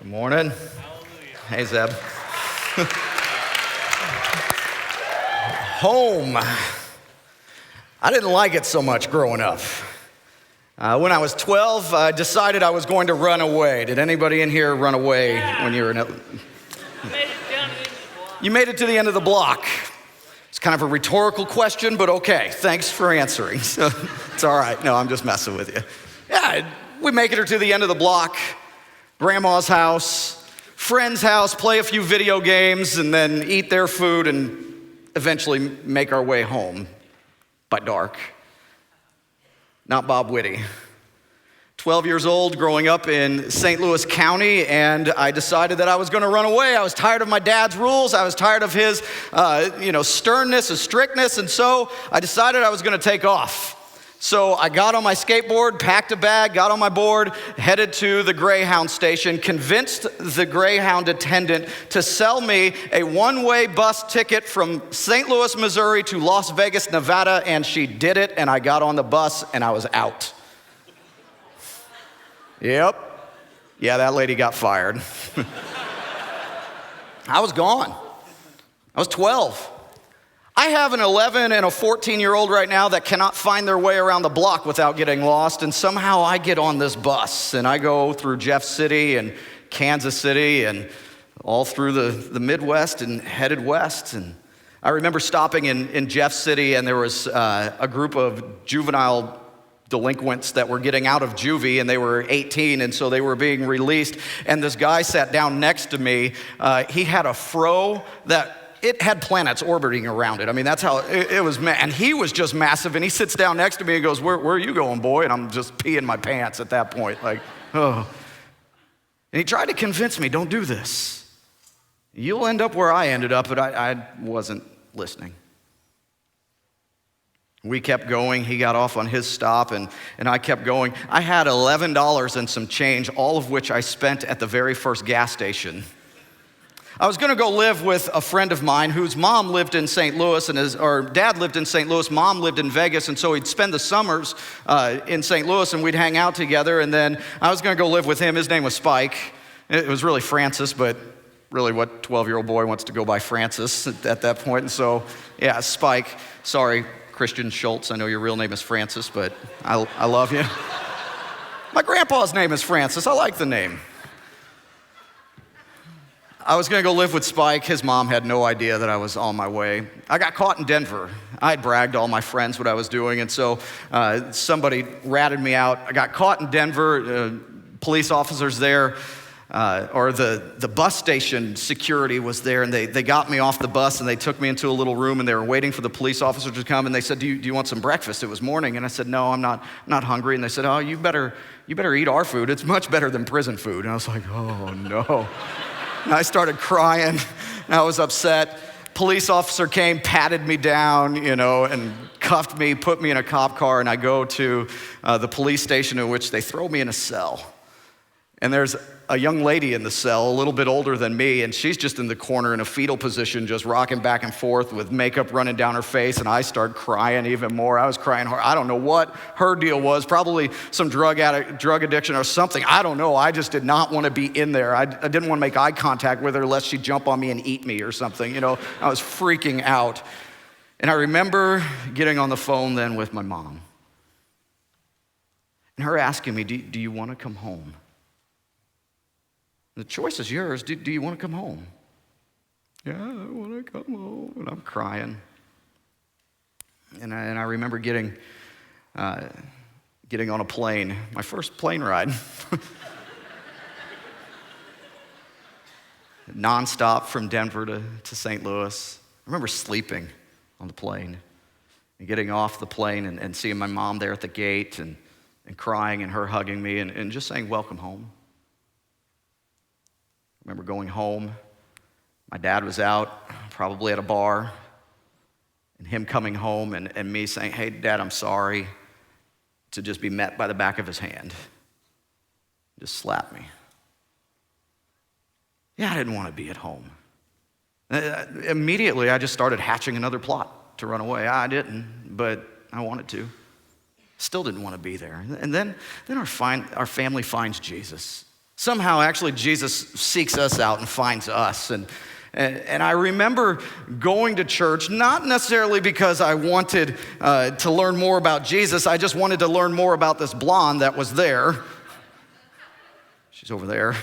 Morning. Hey, Zeb. Home. I didn't like it so much growing up. When I was 12, I decided I was going to run away. Did anybody in here run away when you were You made it to the end of the block. It's kind of a rhetorical question, but okay. Thanks for answering. So, it's all right. No, I'm just messing with you. Yeah, we make it to the end of the block. Grandma's house, friend's house, play a few video games, and then eat their food and eventually make our way home by dark. Not Bob Witte. 12 years old, growing up in St. Louis County, and I decided that I was going to run away. I was tired of my dad's rules. I was tired of his, sternness, his strictness, and so I decided I was going to take off. So I got on my skateboard, packed a bag, got on my board, headed to the Greyhound station, convinced the Greyhound attendant to sell me a one-way bus ticket from St. Louis, Missouri to Las Vegas, Nevada, and she did it, and I got on the bus, and I was out. Yep. Yeah, that lady got fired. I was gone. I was 12. I have an 11 and a 14-year-old right now that cannot find their way around the block without getting lost, and somehow I get on this bus, and I go through Jeff City and Kansas City and all through the Midwest and headed west. And I remember stopping in Jeff City, and there was a group of juvenile delinquents that were getting out of juvie, and they were 18, and so they were being released, and this guy sat down next to me. He had a fro that it had planets orbiting around it. I mean, that's how it was, and he was just massive, and he sits down next to me and goes, where are you going, boy? And I'm just peeing my pants at that point, like, oh. And he tried to convince me, don't do this. You'll end up where I ended up, but I wasn't listening. We kept going. He got off on his stop, and I kept going. I had $11 and some change, all of which I spent at the very first gas station. I was going to go live with a friend of mine whose mom lived in St. Louis, or dad lived in St. Louis, mom lived in Vegas, and so he'd spend the summers in St. Louis, and we'd hang out together, and then I was going to go live with him. His name was Spike. It was really Francis, but really what 12-year-old boy wants to go by Francis at that point, and so, yeah, Spike. Sorry, Christian Schultz, I know your real name is Francis, but I love you. My grandpa's name is Francis. I like the name. I was going to go live with Spike. His mom had no idea that I was on my way. I got caught in Denver. I had bragged to all my friends what I was doing, and so somebody ratted me out. I got caught in Denver. Police officers there, or the bus station security was there, and they got me off the bus, and they took me into a little room, and they were waiting for the police officer to come, and they said, do you want some breakfast? It was morning, and I said, no, I'm not hungry. And they said, oh, you better eat our food. It's much better than prison food. And I was like, oh, no. And I started crying, and I was upset. Police officer came, patted me down, and cuffed me, put me in a cop car, and I go to the police station in which they throw me in a cell. And there's a young lady in the cell, a little bit older than me, and she's just in the corner in a fetal position, just rocking back and forth with makeup running down her face, and I start crying even more. I was crying hard. I don't know what her deal was, probably some drug addiction or something. I don't know. I just did not want to be in there. I didn't want to make eye contact with her lest she'd jump on me and eat me or something. I was freaking out. And I remember getting on the phone then with my mom, and her asking me, do you want to come home? The choice is yours. Do you want to come home? Yeah, I want to come home. And I'm crying. And I remember getting on a plane, my first plane ride. Nonstop from Denver to St. Louis. I remember sleeping on the plane and getting off the plane and seeing my mom there at the gate and crying and her hugging me and just saying, welcome home. I remember going home. My dad was out, probably at a bar, and him coming home and me saying, hey, Dad, I'm sorry, to just be met by the back of his hand. Just slap me. Yeah, I didn't want to be at home. Immediately, I just started hatching another plot to run away. I didn't, but I wanted to. Still didn't want to be there. And then our family finds Jesus. Somehow, actually, Jesus seeks us out and finds us. And I remember going to church, not necessarily because I wanted to learn more about Jesus. I just wanted to learn more about this blonde that was there. She's over there.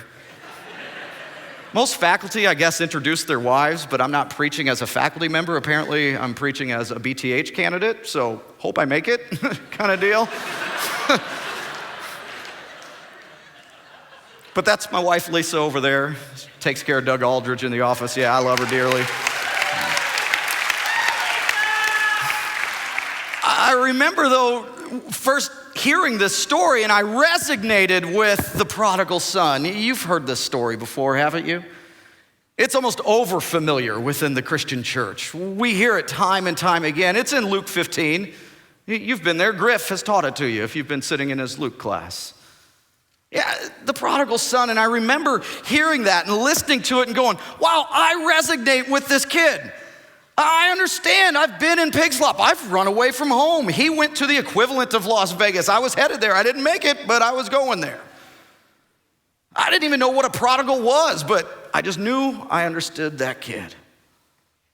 Most faculty, I guess, introduce their wives, but I'm not preaching as a faculty member. Apparently, I'm preaching as a BTH candidate, so hope I make it kind of deal. But that's my wife, Lisa, over there. Takes care of Doug Aldridge in the office. Yeah, I love her dearly. I remember, though, first hearing this story, and I resonated with the prodigal son. You've heard this story before, haven't you? It's almost over-familiar within the Christian church. We hear it time and time again. It's in Luke 15. You've been there. Griff has taught it to you if you've been sitting in his Luke class. Yeah, the prodigal son, and I remember hearing that and listening to it and going, wow, I resonate with this kid. I understand. I've been in pig slop. I've run away from home. He went to the equivalent of Las Vegas. I was headed there. I didn't make it, but I was going there. I didn't even know what a prodigal was, but I just knew I understood that kid.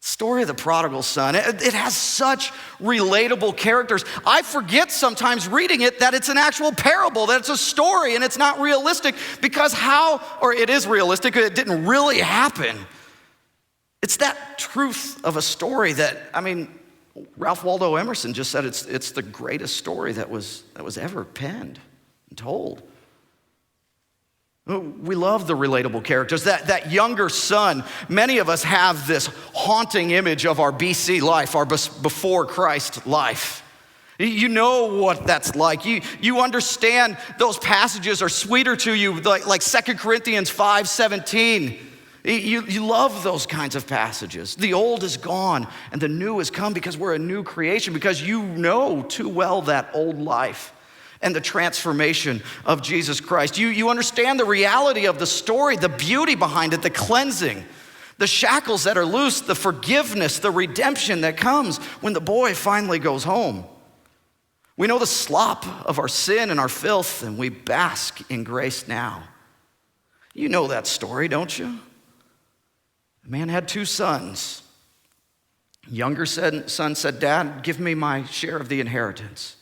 Story of the prodigal son. It has such relatable characters. I forget sometimes reading it that it's an actual parable, that it's a story and it's not realistic because it is realistic, it didn't really happen. It's that truth of a story that, Ralph Waldo Emerson just said it's the greatest story that was ever penned and told. We love the relatable characters. That younger son, many of us have this haunting image of our BC life, our before Christ life. You know what that's like. You understand those passages are sweeter to you, like 2 Corinthians 5:17. You love those kinds of passages. The old is gone and the new has come because we're a new creation, because you know too well that old life and the transformation of Jesus Christ. You understand the reality of the story, the beauty behind it, the cleansing, the shackles that are loose, the forgiveness, the redemption that comes when the boy finally goes home. We know the slop of our sin and our filth, and we bask in grace now. You know that story, don't you? A man had 2 sons. Younger son said, "Dad, give me my share of the inheritance."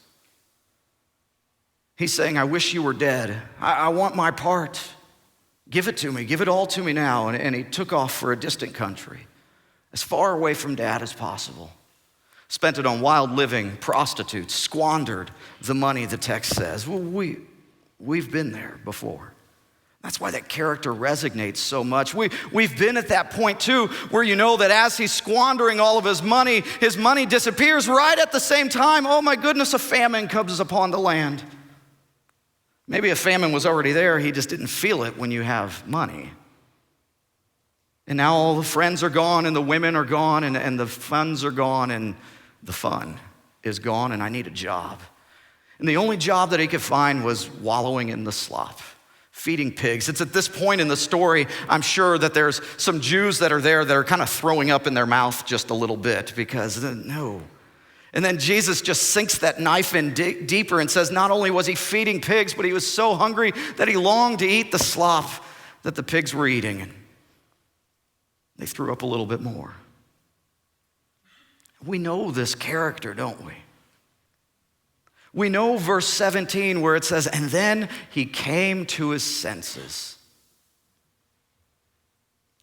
He's saying, "I wish you were dead. I want my part. Give it to me. Give it all to me now." And he took off for a distant country, as far away from dad as possible. Spent it on wild living, prostitutes, squandered the money, the text says. Well, we've been there before. That's why that character resonates so much. We've been at that point too, where you know that as he's squandering all of his money disappears right at the same time. Oh my goodness, a famine comes upon the land. Maybe a famine was already there, he just didn't feel it when you have money. And now all the friends are gone and the women are gone and the funds are gone and the fun is gone and I need a job. And the only job that he could find was wallowing in the slop, feeding pigs. It's at this point in the story, I'm sure that there's some Jews that are there that are kind of throwing up in their mouth just a little bit because no. And then Jesus just sinks that knife in deeper and says not only was he feeding pigs, but he was so hungry that he longed to eat the slop that the pigs were eating. And they threw up a little bit more. We know this character, don't we? We know verse 17 where it says, "And then he came to his senses."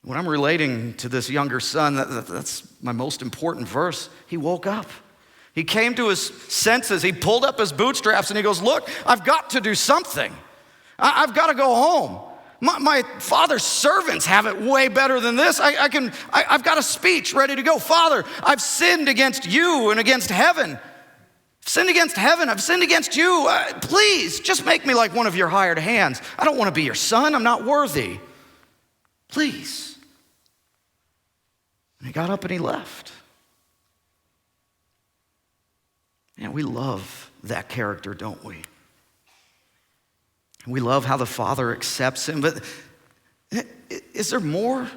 When I'm relating to this younger son, that's my most important verse. He woke up. He came to his senses. He pulled up his bootstraps and he goes, "Look, I've got to do something. I've got to go home. My father's servants have it way better than this. I've got a speech ready to go. Father, I've sinned against you and against heaven. I've sinned against heaven. I've sinned against you. Please, just make me like one of your hired hands. I don't want to be your son. I'm not worthy. Please." And he got up and he left. And we love that character, don't we? We love how the Father accepts him, but is there more?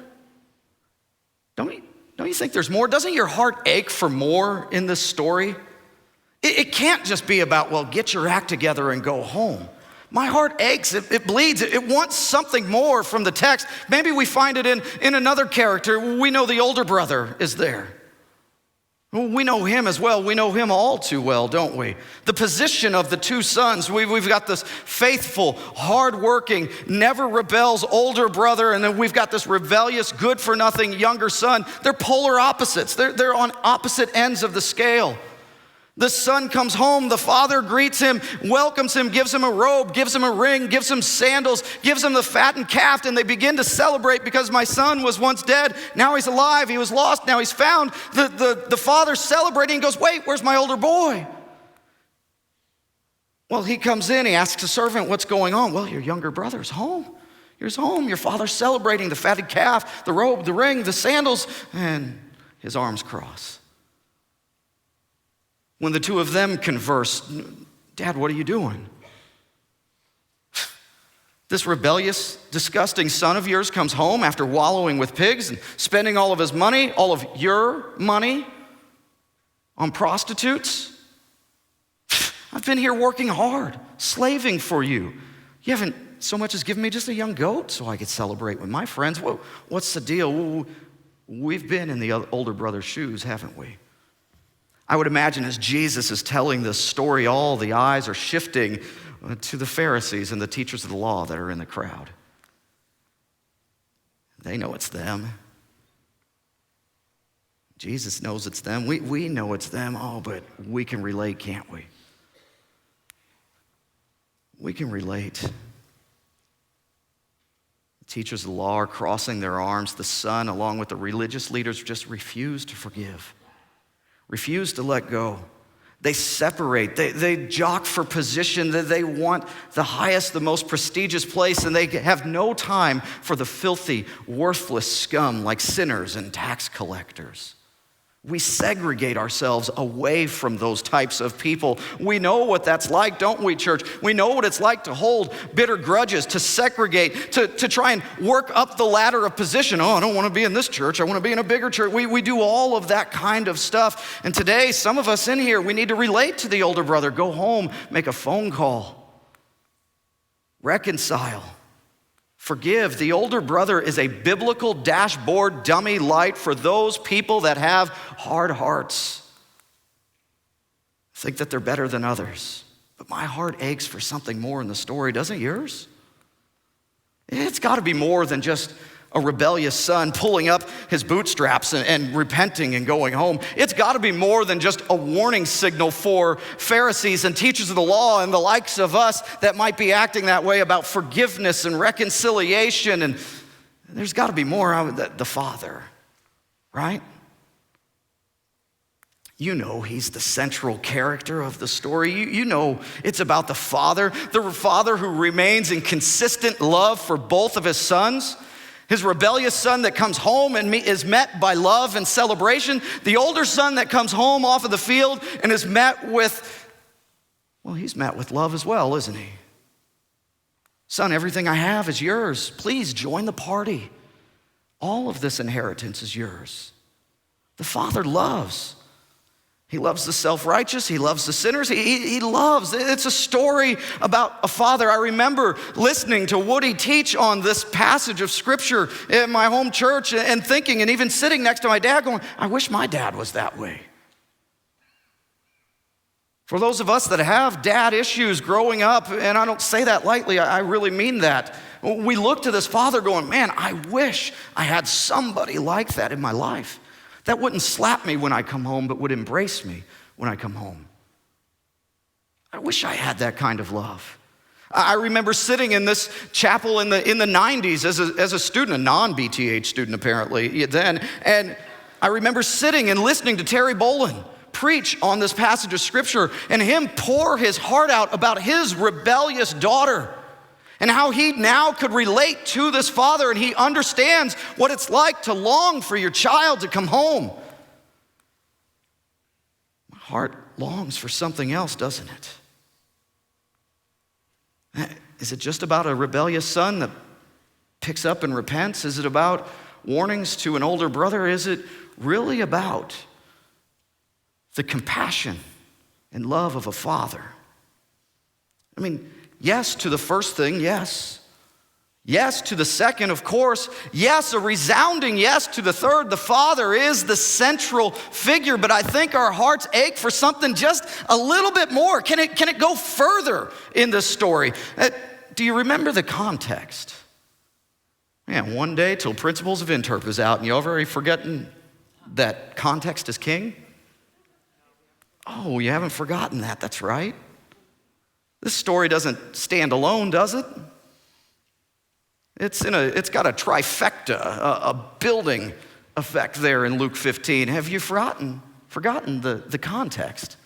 Don't you think there's more? Doesn't your heart ache for more in this story? It can't just be about, well, get your act together and go home. My heart aches, it bleeds, it wants something more from the text. Maybe we find it in another character. We know the older brother is there. We know him as well. We know him all too well, don't we? The position of the two sons. We've got this faithful, hardworking, never rebels older brother, and then we've got this rebellious, good-for-nothing younger son. They're polar opposites. They're on opposite ends of the scale. The son comes home, the father greets him, welcomes him, gives him a robe, gives him a ring, gives him sandals, gives him the fattened calf, and they begin to celebrate because my son was once dead, now he's alive, he was lost, now he's found. The father's celebrating and goes, wait, where's my older boy? Well, he comes in, he asks a servant, what's going on? Well, your younger brother's home. He's home, your father's celebrating the fatted calf, the robe, the ring, the sandals, and his arms cross. When the two of them converse, Dad, what are you doing? This rebellious, disgusting son of yours comes home after wallowing with pigs and spending all of his money, all of your money, on prostitutes. I've been here working hard, slaving for you. You haven't so much as given me just a young goat so I could celebrate with my friends. What's the deal? We've been in the older brother's shoes, haven't we? I would imagine as Jesus is telling this story, all the eyes are shifting to the Pharisees and the teachers of the law that are in the crowd. They know it's them. Jesus knows it's them. We know it's them. Oh, but we can relate, can't we? We can relate. The teachers of the law are crossing their arms. The son, along with the religious leaders, just refuse to forgive. Refuse to let go. They separate. They jock for position. They want the highest, the most prestigious place, and they have no time for the filthy, worthless scum like sinners and tax collectors. We segregate ourselves away from those types of people. We know what that's like, don't we, church? We know what it's like to hold bitter grudges, to segregate, to try and work up the ladder of position. Oh, I don't want to be in this church. I want to be in a bigger church. We do all of that kind of stuff. And today, some of us in here, we need to relate to the older brother. Go home, make a phone call, reconcile. Forgive. The older brother is a biblical dashboard dummy light for those people that have hard hearts. Think that they're better than others. But my heart aches for something more in the story, doesn't yours? It's got to be more than just a rebellious son pulling up his bootstraps and repenting and going home. It's got to be more than just a warning signal for Pharisees and teachers of the law and the likes of us that might be acting that way about forgiveness and reconciliation. And there's got to be more out of the father, right? You know he's the central character of the story. You know it's about the father who remains in consistent love for both of his sons. His rebellious son that comes home and is met by love and celebration. The older son that comes home off of the field and is met with, well, he's met with love as well, isn't he? Son, everything I have is yours. Please join the party. All of this inheritance is yours. The father loves. He loves the self-righteous. He loves the sinners. He loves. It's a story about a father. I remember listening to Woody teach on this passage of Scripture in my home church and thinking, and even sitting next to my dad going, I wish my dad was that way. For those of us that have dad issues growing up, and I don't say that lightly, I really mean that. We look to this father going, man, I wish I had somebody like that in my life. That wouldn't slap me when I come home, but would embrace me when I come home. I wish I had that kind of love. I remember sitting in this chapel in the 90s as a student, a non-BTH student apparently then, and I remember sitting and listening to Terry Bolin preach on this passage of Scripture and him pour his heart out about his rebellious daughter. And how he now could relate to this father, and he understands what it's like to long for your child to come home. My heart longs for something else, doesn't it? Is it just about a rebellious son that picks up and repents? Is it about warnings to an older brother? Is it really about the compassion and love of a father? I mean, Yes to the first thing, yes. Yes to the second, of course. Yes, a resounding yes to the third. The Father is the central figure, but I think our hearts ache for something just a little bit more. Can it go further in this story? Do you remember the context? Man, one day till Principles of Interp is out and you're already forgetting that context is king? Oh, you haven't forgotten that, that's right. This story doesn't stand alone, does it? It's got a trifecta, a building effect there in Luke 15. Have you forgotten the context?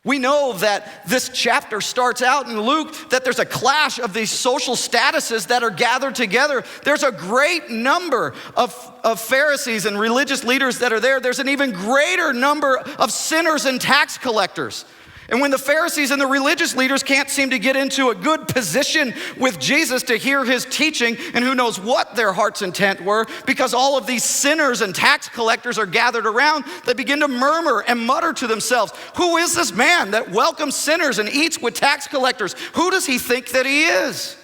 We know that this chapter starts out in Luke that there's a clash of these social statuses that are gathered together. There's a great number of Pharisees and religious leaders that are there. There's an even greater number of sinners and tax collectors. And when the Pharisees and the religious leaders can't seem to get into a good position with Jesus to hear his teaching, and who knows what their heart's intent were, because all of these sinners and tax collectors are gathered around, they begin to murmur and mutter to themselves, who is this man that welcomes sinners and eats with tax collectors? Who does he think that he is?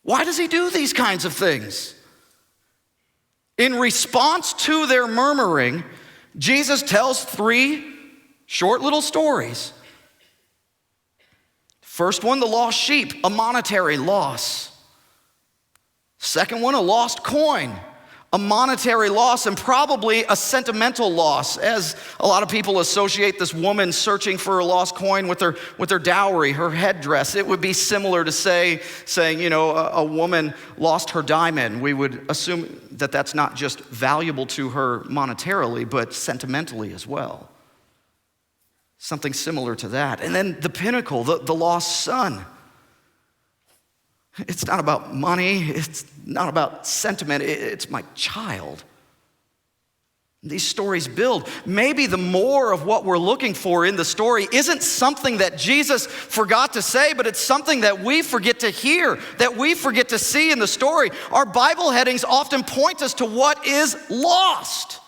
Why does he do these kinds of things? In response to their murmuring, Jesus tells 3 short little stories. First one, the lost sheep, a monetary loss. Second one, a lost coin, a monetary loss and probably a sentimental loss, as a lot of people associate this woman searching for a lost coin with her dowry, her headdress. It would be similar to saying, a woman lost her diamond. We would assume that that's not just valuable to her monetarily, but sentimentally as well. Something similar to that. And then the pinnacle, the lost son. It's not about money. It's not about sentiment. It's my child. These stories build. Maybe the more of what we're looking for in the story isn't something that Jesus forgot to say, but it's something that we forget to hear, that we forget to see in the story. Our Bible headings often point us to what is lost.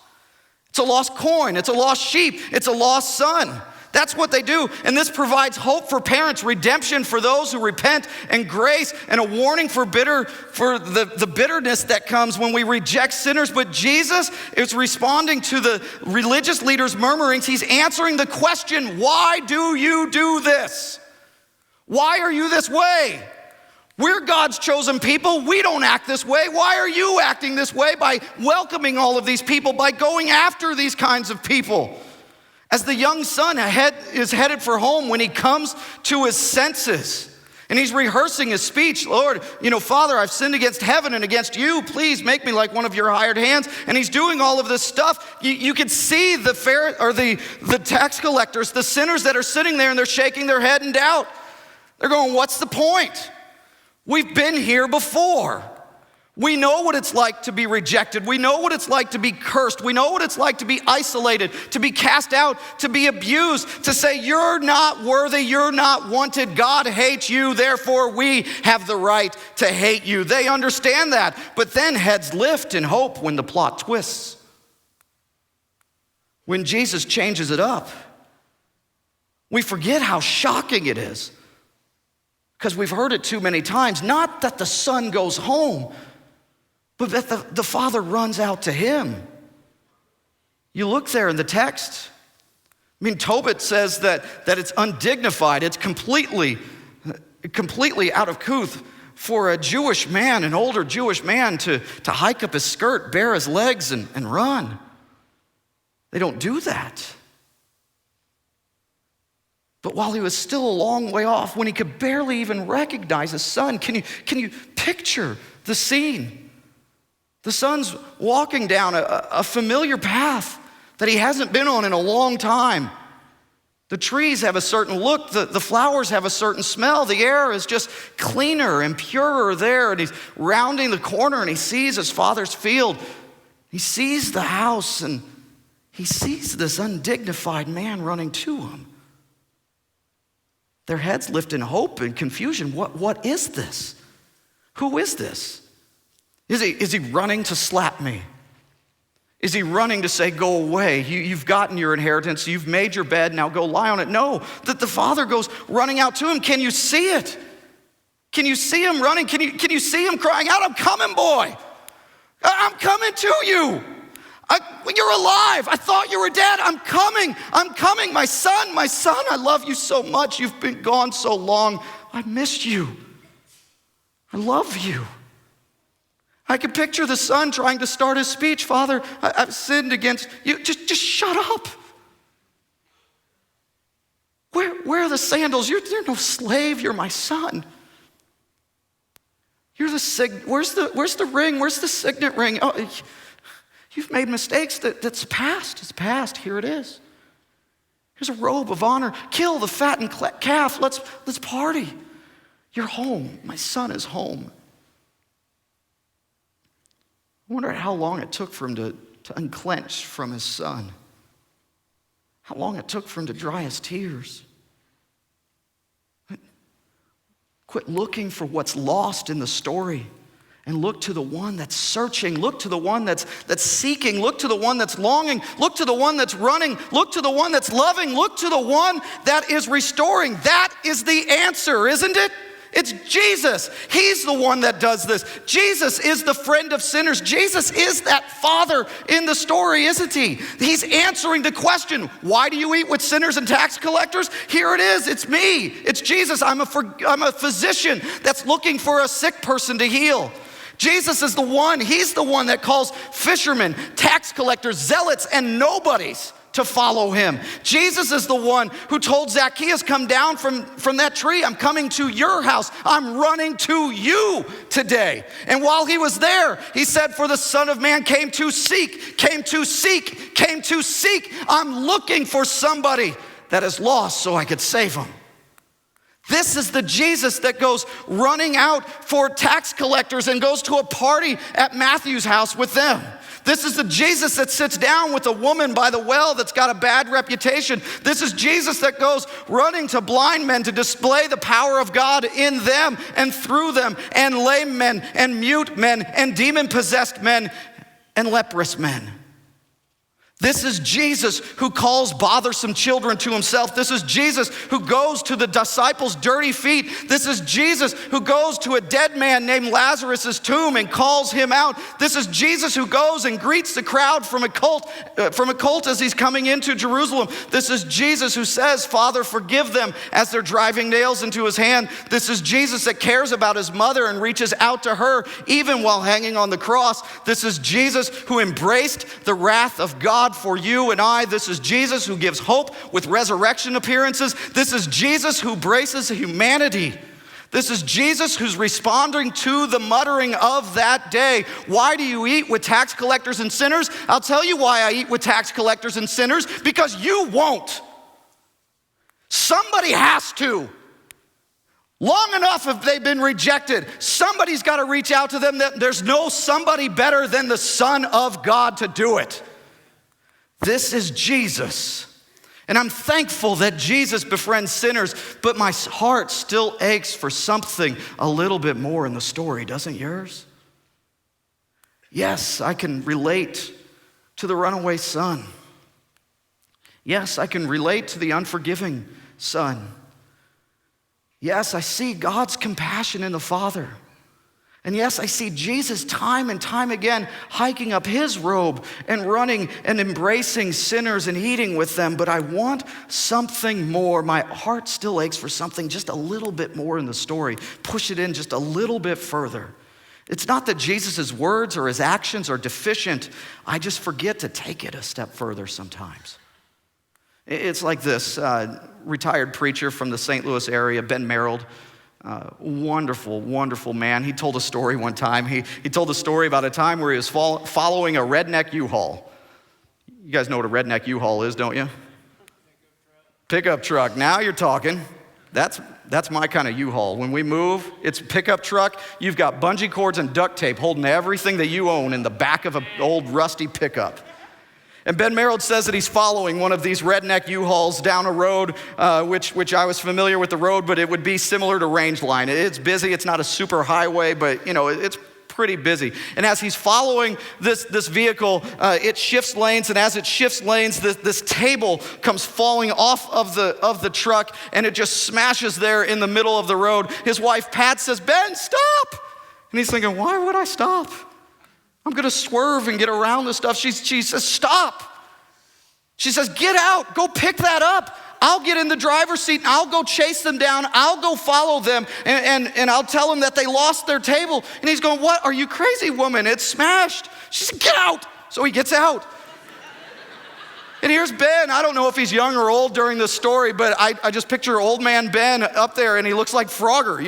It's a lost coin. It's a lost sheep. It's a lost son. That's what they do. And this provides hope for parents, redemption for those who repent, and grace, and a warning for the bitterness that comes when we reject sinners. But Jesus is responding to the religious leaders' murmurings. He's answering the question, why do you do this? Why are you this way? We're God's chosen people. We don't act this way. Why are you acting this way by welcoming all of these people, by going after these kinds of people? As the young son is headed for home, when he comes to his senses and he's rehearsing his speech, Lord, Father, I've sinned against heaven and against you. Please make me like one of your hired hands. And he's doing all of this stuff. You can see the tax collectors, the sinners that are sitting there, and they're shaking their head in doubt. They're going, what's the point? We've been here before. We know what it's like to be rejected. We know what it's like to be cursed. We know what it's like to be isolated, to be cast out, to be abused, to say, you're not worthy, you're not wanted, God hates you, therefore we have the right to hate you. They understand that, but then heads lift in hope when the plot twists. When Jesus changes it up, we forget how shocking it is, because we've heard it too many times. Not that the son goes home, but that the father runs out to him. You look there in the text. Tobit says that it's undignified. It's completely out of couth for a Jewish man, an older Jewish man, to hike up his skirt, bare his legs, and run. They don't do that. But while he was still a long way off, when he could barely even recognize his son, can you picture the scene? The son's walking down a familiar path that he hasn't been on in a long time. The trees have a certain look. The flowers have a certain smell. The air is just cleaner and purer there. And he's rounding the corner and he sees his father's field. He sees the house and he sees this undignified man running to him. Their heads lift in hope and confusion. What is this? Who is this? Is he running to slap me? Is he running to say, go away? You've gotten your inheritance. You've made your bed. Now go lie on it. No, that the father goes running out to him. Can you see it? Can you see him running? Can you see him crying out, I'm coming, boy. I'm coming to you. You're alive. I thought you were dead. I'm coming. My son, I love you so much. You've been gone so long. I missed you. I love you. I can picture the son trying to start his speech. Father, I've sinned against you. Just shut up. Where are the sandals? You're no slave. You're my son. You're the where's the ring? Where's the signet ring? Oh, you've made mistakes. That's past. It's past. Here it is. Here's a robe of honor. Kill the fattened calf. Let's party. You're home. My son is home. I wonder how long it took for him to unclench from his son. How long it took for him to dry his tears. Quit looking for what's lost in the story and look to the one that's searching. Look to the one that's seeking. Look to the one that's longing. Look to the one that's running. Look to the one that's loving. Look to the one that is restoring. That is the answer, isn't it? It's Jesus. He's the one that does this. Jesus is the friend of sinners. Jesus is that father in the story, isn't he? He's answering the question, why do you eat with sinners and tax collectors? Here it is. It's me. It's Jesus. I'm a physician that's looking for a sick person to heal. Jesus is the one. He's the one that calls fishermen, tax collectors, zealots, and nobodies to follow him. Jesus is the one who told Zacchaeus, come down from that tree. I'm coming to your house. I'm running to you today. And while he was there, he said, for the Son of Man came to seek. I'm looking for somebody that is lost so I could save him. This is the Jesus that goes running out for tax collectors and goes to a party at Matthew's house with them. This is the Jesus that sits down with a woman by the well that's got a bad reputation. This is Jesus that goes running to blind men to display the power of God in them and through them, and lame men and mute men and demon-possessed men and leprous men. This is Jesus who calls bothersome children to himself. This is Jesus who goes to the disciples' dirty feet. This is Jesus who goes to a dead man named Lazarus' tomb and calls him out. This is Jesus who goes and greets the crowd from a cult as he's coming into Jerusalem. This is Jesus who says, Father, forgive them, as they're driving nails into his hand. This is Jesus that cares about his mother and reaches out to her even while hanging on the cross. This is Jesus who embraced the wrath of God for you and I. This is Jesus who gives hope with resurrection appearances. This is Jesus who braces humanity. This is Jesus who's responding to the muttering of that day. Why do you eat with tax collectors and sinners? I'll tell you why I eat with tax collectors and sinners. Because you won't. Somebody has to. Long enough if they've been rejected. Somebody's got to reach out to them. There's no somebody better than the Son of God to do it. This is Jesus. And I'm thankful that Jesus befriends sinners, but my heart still aches for something a little bit more in the story, doesn't yours? Yes, I can relate to the runaway son. Yes, I can relate to the unforgiving son. Yes, I see God's compassion in the Father. And yes, I see Jesus time and time again hiking up his robe and running and embracing sinners and eating with them. But I want something more. My heart still aches for something just a little bit more in the story. Push it in just a little bit further. It's not that Jesus' words or his actions are deficient. I just forget to take it a step further sometimes. It's like this retired preacher from the St. Louis area, Ben Merrill. Wonderful, wonderful man. He told a story one time. He told a story about a time where he was following a redneck U-Haul. You guys know what a redneck U-Haul is, don't you? Pickup truck. Now you're talking. That's my kind of U-Haul. When we move, it's a pickup truck. You've got bungee cords and duct tape holding everything that you own in the back of an old rusty pickup. And Ben Merrill says that he's following one of these redneck U-Hauls down a road, which I was familiar with the road, but it would be similar to Range Line. It's busy, it's not a super highway, but it's pretty busy. And as he's following this vehicle, it shifts lanes, and as it shifts lanes, this table comes falling off of the truck, and it just smashes there in the middle of the road. His wife, Pat, says, "Ben, stop!" And he's thinking, why would I stop? I'm gonna swerve and get around this stuff. She says, "Stop." She says, "Get out, go pick that up. I'll get in the driver's seat and I'll go chase them down. I'll go follow them and I'll tell them that they lost their table." And he's going, "What? Are you crazy, woman? It's smashed." She said, "Get out." So he gets out. And here's Ben. I don't know if he's young or old during this story, but I just picture old man Ben up there, and he looks like Frogger,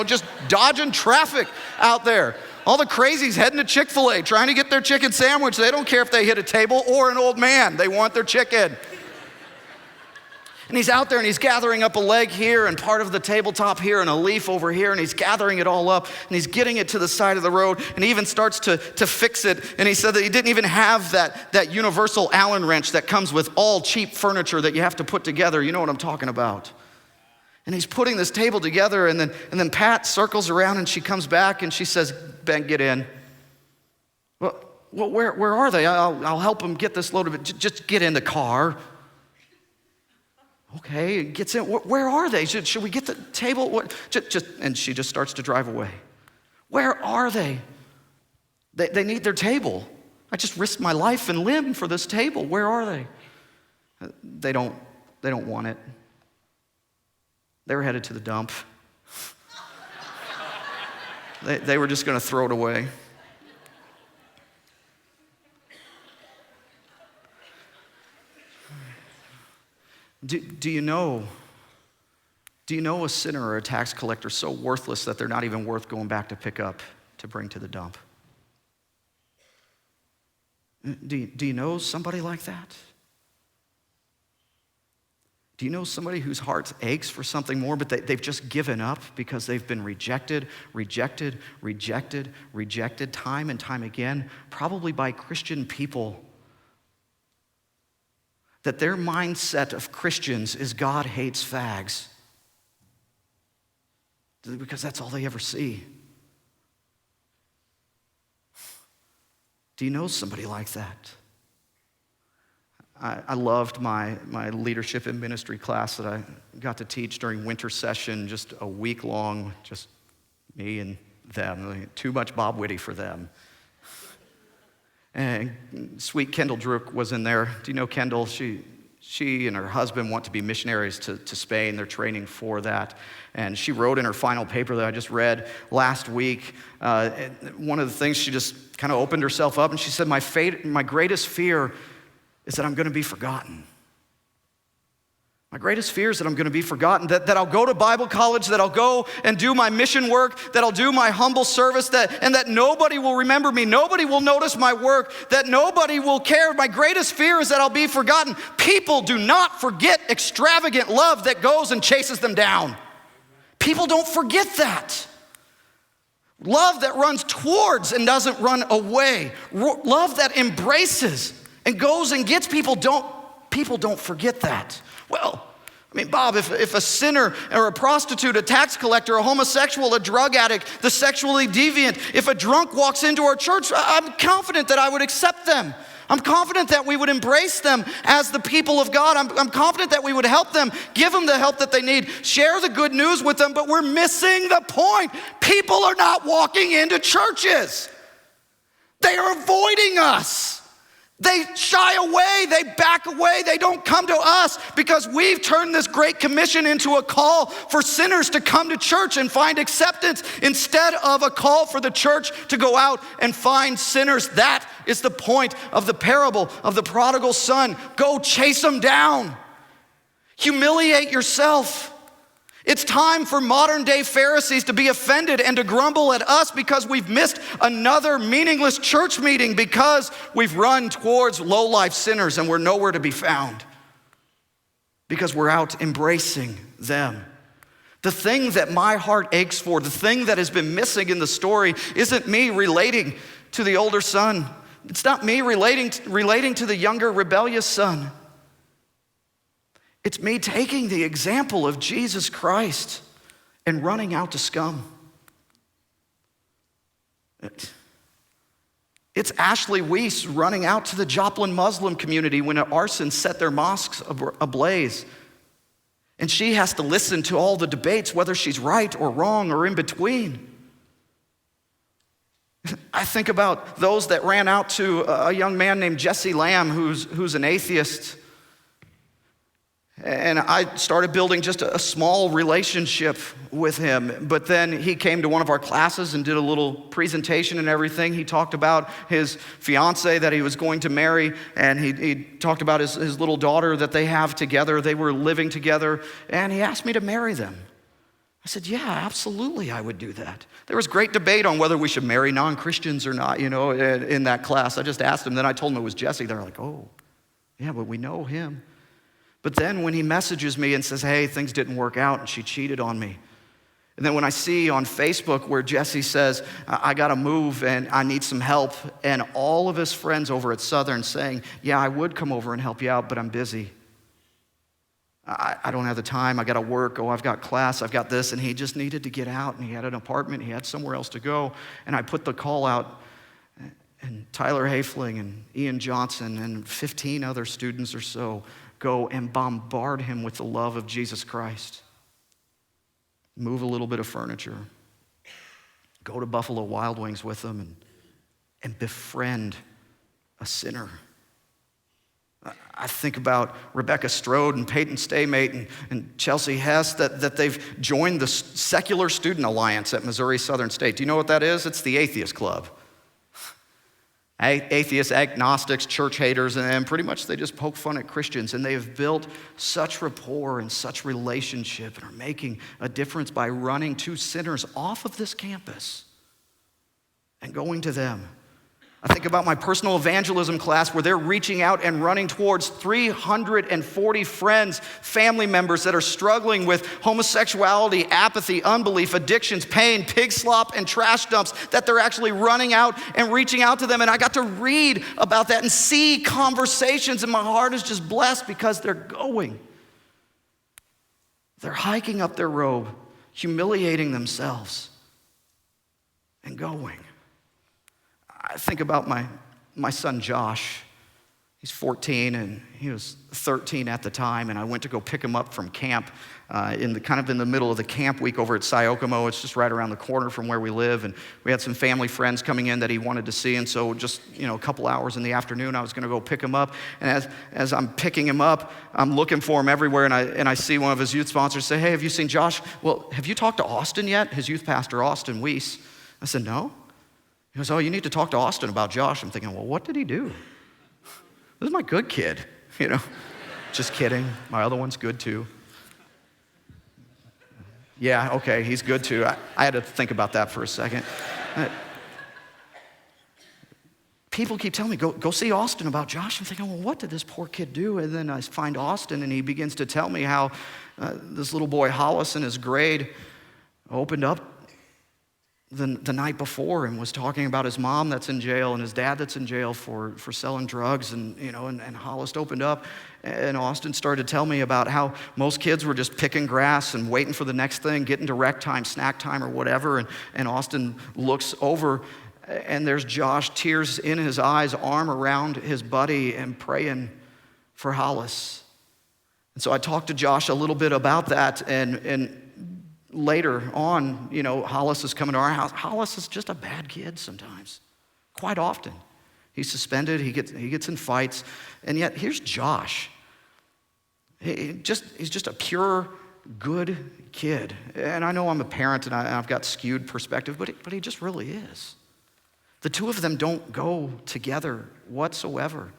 just dodging traffic out there. All the crazies heading to Chick-fil-A, trying to get their chicken sandwich. They don't care if they hit a table or an old man. They want their chicken. And he's out there and he's gathering up a leg here and part of the tabletop here and a leaf over here, and he's gathering it all up and he's getting it to the side of the road, and he even starts to fix it. And he said that he didn't even have that universal Allen wrench that comes with all cheap furniture that you have to put together. You know what I'm talking about. And he's putting this table together, and then Pat circles around and she comes back and she says, "Ben, get in." Well, where are they? I'll help him get this load of it. Just get in the car. Okay, gets in. Where are they? Should we get the table? What? And she just starts to drive away. Where are they? They need their table. I just risked my life and limb for this table. Where are they? They don't want it. They were headed to the dump. They were just going to throw it away. Do you know a sinner or a tax collector so worthless that they're not even worth going back to pick up to bring to the dump? Do you know somebody like that? Do you know somebody whose heart aches for something more, but they've just given up because they've been rejected time and time again, probably by Christian people? That their mindset of Christians is God hates fags. Because that's all they ever see. Do you know somebody like that? I loved my leadership and ministry class that I got to teach during winter session, just a week long, just me and them. Too much Bob Witte for them. And sweet Kendall Drook was in there. Do you know Kendall? She and her husband want to be missionaries to Spain. They're training for that. And she wrote in her final paper that I just read last week, one of the things, she just kind of opened herself up and she said, my greatest fear is that I'm going to be forgotten. My greatest fear is that I'm going to be forgotten, that I'll go to Bible college, that I'll go and do my mission work, that I'll do my humble service, and that nobody will remember me, nobody will notice my work, that nobody will care. My greatest fear is that I'll be forgotten. People do not forget extravagant love that goes and chases them down. People don't forget that. Love that runs towards and doesn't run away. Love that embraces and goes and gets people don't forget that. Well, I mean, Bob, if a sinner or a prostitute, a tax collector, a homosexual, a drug addict, the sexually deviant, if a drunk walks into our church, I'm confident that I would accept them. I'm confident that we would embrace them as the people of God. I'm confident that we would help them, give them the help that they need, share the good news with them, but we're missing the point. People are not walking into churches. They are avoiding us. They shy away, they back away, they don't come to us because we've turned this Great Commission into a call for sinners to come to church and find acceptance instead of a call for the church to go out and find sinners. That is the point of the parable of the prodigal son. Go chase them down. Humiliate yourself. It's time for modern day Pharisees to be offended and to grumble at us because we've missed another meaningless church meeting because we've run towards low-life sinners and we're nowhere to be found because we're out embracing them. The thing that my heart aches for, the thing that has been missing in the story isn't me relating to the older son. It's not me relating to the younger rebellious son. It's me taking the example of Jesus Christ and running out to scum. It's Ashley Weiss running out to the Joplin Muslim community when an arson set their mosques ablaze. And she has to listen to all the debates, whether she's right or wrong or in between. I think about those that ran out to a young man named Jesse Lamb, who's an atheist. And I started building just a small relationship with him. But then he came to one of our classes and did a little presentation and everything. He talked about his fiance that he was going to marry, and he talked about his little daughter that they have together. They were living together, and he asked me to marry them. I said, yeah, absolutely, I would do that. There was great debate on whether we should marry non-Christians or not, in that class. I just asked him, then I told him it was Jesse. They're like, oh, yeah, but we know him. But then when he messages me and says, hey, things didn't work out and she cheated on me. And then when I see on Facebook where Jesse says, I gotta move and I need some help, and all of his friends over at Southern saying, yeah, I would come over and help you out, but I'm busy. I don't have the time, I gotta work, I've got class, I've got this, and he just needed to get out, and he had an apartment, he had somewhere else to go, and I put the call out, and Tyler Hafling and Ian Johnson and 15 other students or so go and bombard him with the love of Jesus Christ. Move a little bit of furniture, go to Buffalo Wild Wings with them, and befriend a sinner. I think about Rebecca Strode and Peyton Staymate and Chelsea Hess that they've joined the Secular Student Alliance at Missouri Southern State. Do you know what that is? It's the Atheist Club. Atheists, agnostics, church haters, and pretty much they just poke fun at Christians. And they have built such rapport and such relationship and are making a difference by running two sinners off of this campus and going to them. I think about my personal evangelism class where they're reaching out and running towards 340 friends, family members that are struggling with homosexuality, apathy, unbelief, addictions, pain, pig slop, and trash dumps, that they're actually running out and reaching out to them. And I got to read about that and see conversations, and my heart is just blessed because they're going. They're hiking up their robe, humiliating themselves, and going. I think about my son Josh. He's 14 and he was 13 at the time, and I went to go pick him up from camp in the middle of the camp week over at Siokomo. It's just right around the corner from where we live, and we had some family friends coming in that he wanted to see, and so just a couple hours in the afternoon I was going to go pick him up. And as I'm picking him up, I'm looking for him everywhere, and I see one of his youth sponsors say, hey, have you seen Josh? Well, have you talked to Austin yet? His youth pastor, Austin Weiss. I said, no. He goes, oh, you need to talk to Austin about Josh. I'm thinking, well, what did he do? This is my good kid, Just kidding. My other one's good too. Yeah, okay, he's good too. I had to think about that for a second. People keep telling me, go see Austin about Josh. I'm thinking, well, what did this poor kid do? And then I find Austin, and he begins to tell me how this little boy, Hollis, in his grade, opened up the night before and was talking about his mom that's in jail and his dad that's in jail for selling drugs, and Hollis opened up, and Austin started to tell me about how most kids were just picking grass and waiting for the next thing, getting to rec time, snack time, or whatever, and Austin looks over, and there's Josh, tears in his eyes, arm around his buddy and praying for Hollis. And so I talked to Josh a little bit about that, and later on, Hollis is coming to our house. Hollis is just a bad kid sometimes, quite often. He's suspended, he gets in fights, and yet here's Josh. He's just a pure, good kid. And I know I'm a parent and I've got skewed perspective, but he just really is. The two of them don't go together whatsoever.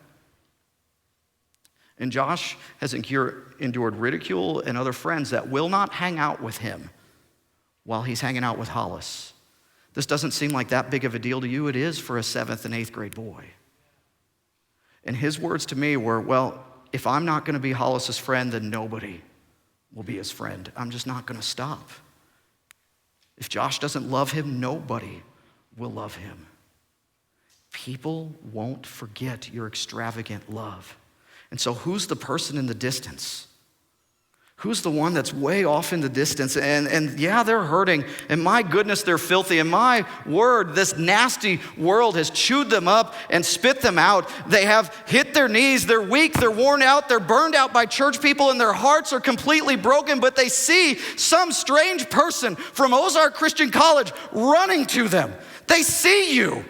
And Josh has endured ridicule and other friends that will not hang out with him while he's hanging out with Hollis. This doesn't seem like that big of a deal to you. It is for a 7th and 8th grade boy. And his words to me were, well, if I'm not going to be Hollis's friend, then nobody will be his friend. I'm just not going to stop. If Josh doesn't love him, nobody will love him. People won't forget your extravagant love. And so who's the person in the distance? Who's the one that's way off in the distance? And yeah, they're hurting. And my goodness, they're filthy. And my word, this nasty world has chewed them up and spit them out. They have hit their knees. They're weak. They're worn out. They're burned out by church people, and their hearts are completely broken. But they see some strange person from Ozark Christian College running to them. They see you.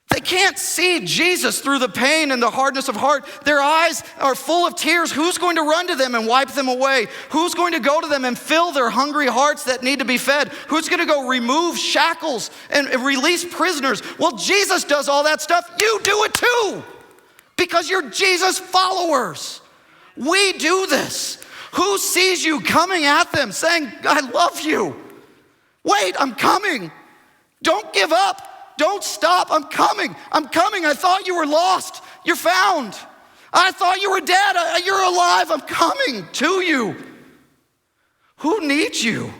They can't see Jesus through the pain and the hardness of heart. Their eyes are full of tears. Who's going to run to them and wipe them away? Who's going to go to them and fill their hungry hearts that need to be fed? Who's going to go remove shackles and release prisoners? Well, Jesus does all that stuff. You do it too, because you're Jesus followers. We do this. Who sees you coming at them saying, I love you? Wait, I'm coming. Don't give up. Don't stop. I'm coming. I'm coming. I thought you were lost. You're found. I thought you were dead. You're alive. I'm coming to you. Who needs you?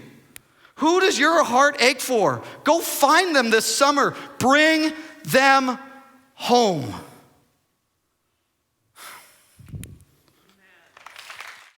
Who does your heart ache for? Go find them this summer. Bring them home.